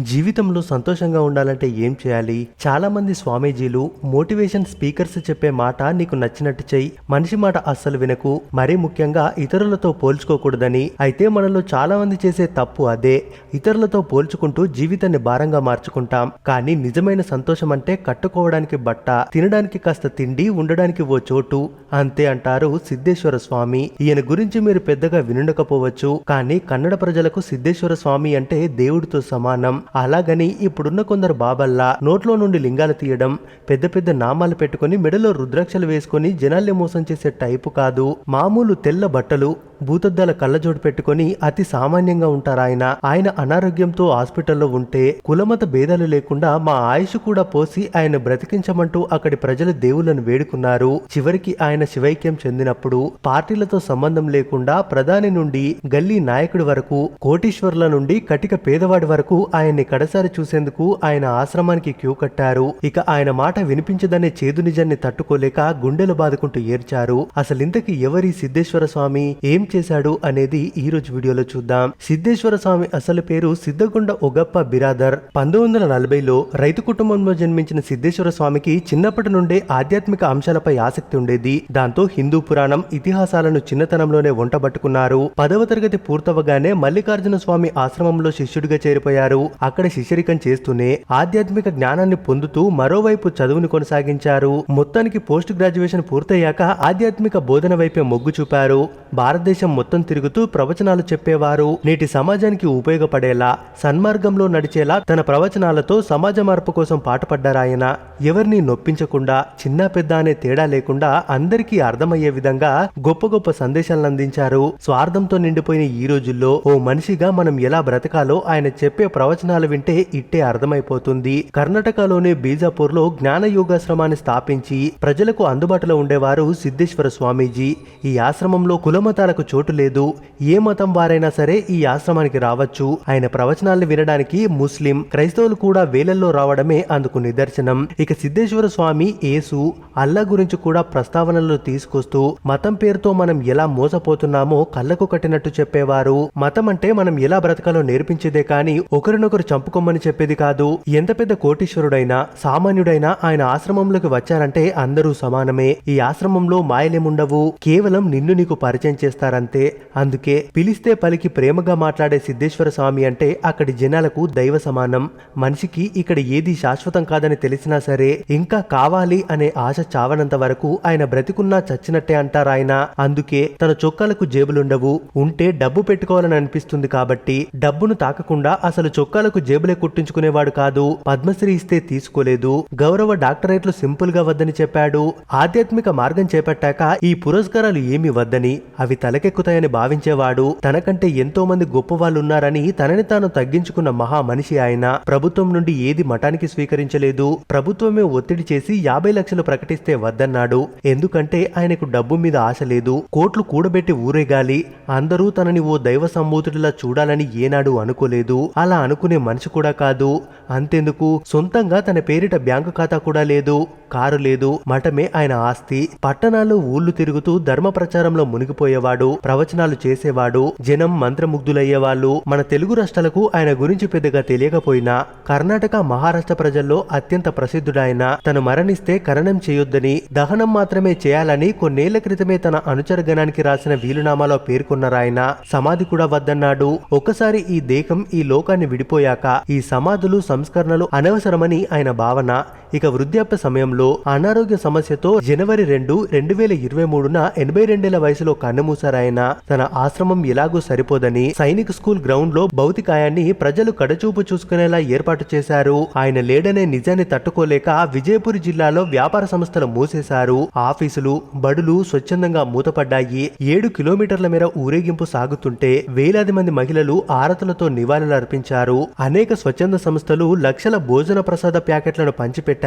జీవితంలో సంతోషంగా ఉండాలంటే ఏం చేయాలి? చాలా మంది స్వామీజీలు మోటివేషన్ స్పీకర్స్ చెప్పే మాట నీకు నచ్చినట్టు చెయ్యి, మనిషి మాట అస్సలు వినకు, మరీ ముఖ్యంగా ఇతరులతో పోల్చుకోకూడదని. అయితే మనలో చాలా మంది చేసే తప్పు అదే. ఇతరులతో పోల్చుకుంటూ జీవితాన్ని భారంగా మార్చుకుంటాం. కానీ నిజమైన సంతోషం అంటే కట్టుకోవడానికి బట్ట, తినడానికి కాస్త తిండి, ఉండడానికి ఓ చోటు, అంతే అంటారు సిద్ధేశ్వర స్వామి. ఈయన గురించి మీరు పెద్దగా వినుండకపోవచ్చు, కానీ కన్నడ ప్రజలకు సిద్ధేశ్వర స్వామి అంటే దేవుడితో సమానం. అలాగని ఇప్పుడున్న కొందరు బాబల్లా నోట్లో నుండి లింగాలు తీయడం, పెద్ద పెద్ద నామాలు పెట్టుకుని మెడలో రుద్రాక్షలు వేసుకుని జనాల్ని మోసం చేసే టైపు కాదు. మామూలు తెల్ల బట్టలు, భూతద్దాల కళ్ళజోడు పెట్టుకుని అతి సామాన్యంగా ఉంటారాయన. ఆయన అనారోగ్యంతో హాస్పిటల్లో ఉంటే కులమత భేదాలు లేకుండా మా ఆయుష్ కూడా పోసి ఆయన బ్రతికించమంటూ అక్కడి ప్రజలు దేవుళ్లను వేడుకున్నారు. చివరికి ఆయన శివైక్యం చెందినప్పుడు పార్టీలతో సంబంధం లేకుండా ప్రధాని నుండి గల్లీ నాయకుడి వరకు, కోటీశ్వర్ల నుండి కటిక పేదవాడి వరకు ఆయన్ని కడసారి చూసేందుకు ఆయన ఆశ్రమానికి క్యూ కట్టారు. ఇక ఆయన మాట వినిపించదనే చేదు నిజాన్ని తట్టుకోలేక గుండెలు బాదుకుంటూ ఏడ్చారు. అసలింతకి ఎవరి సిద్ధేశ్వర స్వామి, ఏం చేశాడు అనేది ఈ రోజు వీడియోలో చూద్దాం. సిద్ధేశ్వర స్వామి అసలు పేరు సిద్ధగొండ ఒగప్ప బిరాదర్. 1940లో రైతు కుటుంబంలో జన్మించిన సిద్ధేశ్వర స్వామికి చిన్నప్పటి నుండే ఆధ్యాత్మిక అంశాలపై ఆసక్తి ఉండేది. దాంతో హిందూ పురాణం, ఇతిహాసాలను చిన్నతనంలోనే వంటబట్టుకున్నారు. 10వ తరగతి పూర్తవగానే మల్లికార్జున స్వామి ఆశ్రమంలో శిష్యుడిగా చేరిపోయారు. అక్కడ శిష్యరికం చేస్తూనే ఆధ్యాత్మిక జ్ఞానాన్ని పొందుతూ మరోవైపు చదువుని కొనసాగించారు. మొత్తానికి పోస్ట్ గ్రాడ్యుయేషన్ పూర్తయ్యాక ఆధ్యాత్మిక బోధన వైపే మొగ్గు చూపారు. భారతదేశం మొత్తం తిరుగుతూ ప్రవచనాలు చెప్పేవారు. నేటి సమాజానికి ఉపయోగపడేలా, సన్మార్గంలో నడిచేలా తన ప్రవచనాలతో సమాజ మార్పు కోసం పాటుపడ్డారాయన. ఎవరిని నొప్పించకుండా, చిన్న పెద్ద అనే తేడా లేకుండా అందరికీ అర్థమయ్యే విధంగా గొప్ప గొప్ప సందేశాలను అందించారు. స్వార్థంతో నిండిపోయిన ఈ రోజుల్లో ఓ మనిషిగా మనం ఎలా బ్రతకాలో ఆయన చెప్పే ప్రవచనాలు వింటే ఇట్టే అర్థమైపోతుంది. కర్ణాటకలోని బీజాపూర్లో జ్ఞాన యోగాశ్రమాన్ని స్థాపించి ప్రజలకు అందుబాటులో ఉండేవారు సిద్ధేశ్వర స్వామీజీ. ఈ ఆశ్రమంలో కులమతాలకు చోటు లేదు. ఏ మతం వారైనా సరే ఈ ఆశ్రమానికి రావచ్చు. ఆయన ప్రవచనాలను వినడానికి ముస్లిం, క్రైస్తవులు కూడా వేలల్లో రావడమే అందుకు నిదర్శనం. ఇక సిద్ధేశ్వర స్వామి యేసు, అల్లా గురించి కూడా ప్రస్తావనలో తీసుకొస్తూ మతం పేరుతో మనం ఎలా మోసపోతున్నామో కళ్ళకు కట్టినట్టు చెప్పేవారు. మతం అంటే మనం ఎలా బ్రతకాలో నేర్పించేదే కానీ ఒకరినొకరు చంపుకోమని చెప్పేది కాదు. ఎంత పెద్ద కోటీశ్వరుడైనా, సామాన్యుడైనా ఆయన ఆశ్రమంలోకి వచ్చారంటే అందరూ సమానమే. ఈ ఆశ్రమంలో మాయలేముండవు, కేవలం నిన్ను నీకు పరిచయం చేస్తారంతే. అందుకే పిలిస్తే పలికి ప్రేమగా మాట్లాడే సిద్ధేశ్వర స్వామి అంటే అక్కడి జనాలకు దైవ సమానం. మనిషికి ఇక్కడ ఏది శాశ్వతం కాదని తెలిసినా సరే ఇంకా కావాలి అనే ఆశ చావనంత వరకు ఆయన బ్రతికున్నా చచ్చినట్టే అంటారాయన. అందుకే తన చొక్కాలకు జేబులుండవు, ఉంటే డబ్బు పెట్టుకోవాలని అనిపిస్తుంది కాబట్టి డబ్బును తాకకుండా అసలు చొక్కాలకు జేబులే కుట్టించుకునేవాడు కాదు. పద్మశ్రీ ఇస్తే తీసుకోలేదు, గౌరవ డాక్టరేట్లు సింపుల్ గా వద్దని చెప్పాడు. ఆధ్యాత్మిక మార్గం చేపట్టాక ఈ పురస్కారాలు ఏమి వద్దని, అవి తలకెక్కుతాయని భావించేవాడు. తనకంటే ఎంతో మంది గొప్ప వాళ్ళున్నారని తనని తాను తగ్గించుకున్న మహా మనిషి ఆయన. ప్రభుత్వం నుండి ఏది మఠానికి స్వీకరించలేదు. ప్రభుత్వమే ఒత్తిడి చేసి 50 లక్షలు ప్రకటిస్తే వద్దన్నాడు. ఎందుకంటే ఆయనకు డబ్బు మీద ఆశ లేదు. కోట్లు కూడబెట్టి ఊరేగాలి, అందరూ తనని ఓ దైవ సంబూతుడిలా చూడాలని ఏనాడు అనుకోలేదు. అలా అనుకునే మనిషి కూడా కాదు. అంతెందుకు, సొంతంగా తన పేరిట బ్యాంకు ఖాతా కూడా లేదు, కారు లేదు. మఠమే ఆయన ఆస్తి. పట్టణాలు ఊళ్ళు తిరుగుతూ ధర్మ ప్రచారంలో మునిగిపోయేవాడు, ప్రవచనాలు చేసేవాడు. జనం మంత్రముగ్ధులయ్యేవాళ్ళు. మన తెలుగు రాష్ట్రాలకు ఆయన గురించి పెద్దగా తెలియకపోయినా కర్ణాటక, మహారాష్ట్ర ప్రజల్లో అత్యంత ప్రసిద్ధుడాయన. తను మరణిస్తే ఖననం చేయొద్దని, దహనం మాత్రమే చేయాలని కొన్నేళ్ల క్రితమే తన అనుచరగణానికి రాసిన వీలునామాలో పేర్కొన్నారాయన. సమాధి కూడా వద్దన్నాడు. ఒక్కసారి ఈ దేహం ఈ లోకాన్ని విడిపోయాక ఈ సమాధులు, సంస్కరణలు అనవసరమని ఆయన భావన. ఇక వృద్ధాప్య సమయంలో అనారోగ్య సమస్యతో జనవరి 2, 2023న 82 వయసులో కన్నుమూసారాయన. తన ఆశ్రమం ఎలాగూ సరిపోదని సైనిక్ స్కూల్ గ్రౌండ్ లో భౌతికాయాన్ని ప్రజలు కడచూపు చూసుకునేలా ఏర్పాటు చేశారు. ఆయన లేడనే నిజాన్ని తట్టుకోలేక విజయపురి జిల్లాలో వ్యాపార సంస్థలు మూసేశారు. ఆఫీసులు, బడులు స్వచ్ఛందంగా మూతపడ్డాయి. 7 కిలోమీటర్ల మేర ఊరేగింపు సాగుతుంటే వేలాది మంది మహిళలు ఆరతులతో నివాళులు అర్పించారు. అనేక స్వచ్ఛంద సంస్థలు లక్షల భోజన ప్రసాద ప్యాకెట్లను పంచిపెట్టాయి.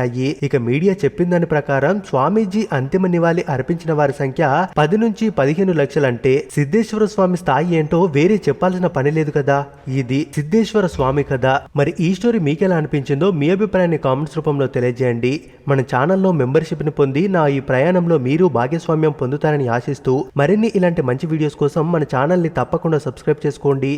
ఇక మీడియా చెప్పిన దాని ప్రకారం స్వామీజీ అంతిమ నివాళి అర్పించిన వారి సంఖ్య 10 నుంచి 15 లక్షలంటే సిద్ధేశ్వర స్వామి స్థాయి ఏంటో వేరే చెప్పాల్సిన పని లేదు కదా. ఇది సిద్ధేశ్వర స్వామి కదా. మరి ఈ స్టోరీ మీకెలా అనిపించిందో మీ అభిప్రాయాన్ని కామెంట్స్ రూపంలో తెలియజేయండి. మన ఛానల్లో మెంబర్షిప్ ని పొంది నా ఈ ప్రయాణంలో మీరు భాగస్వామ్యం పొందుతారని ఆశిస్తూ మరిన్ని ఇలాంటి మంచి వీడియోస్ కోసం మన ఛానల్ ని తప్పకుండా సబ్స్క్రైబ్ చేసుకోండి.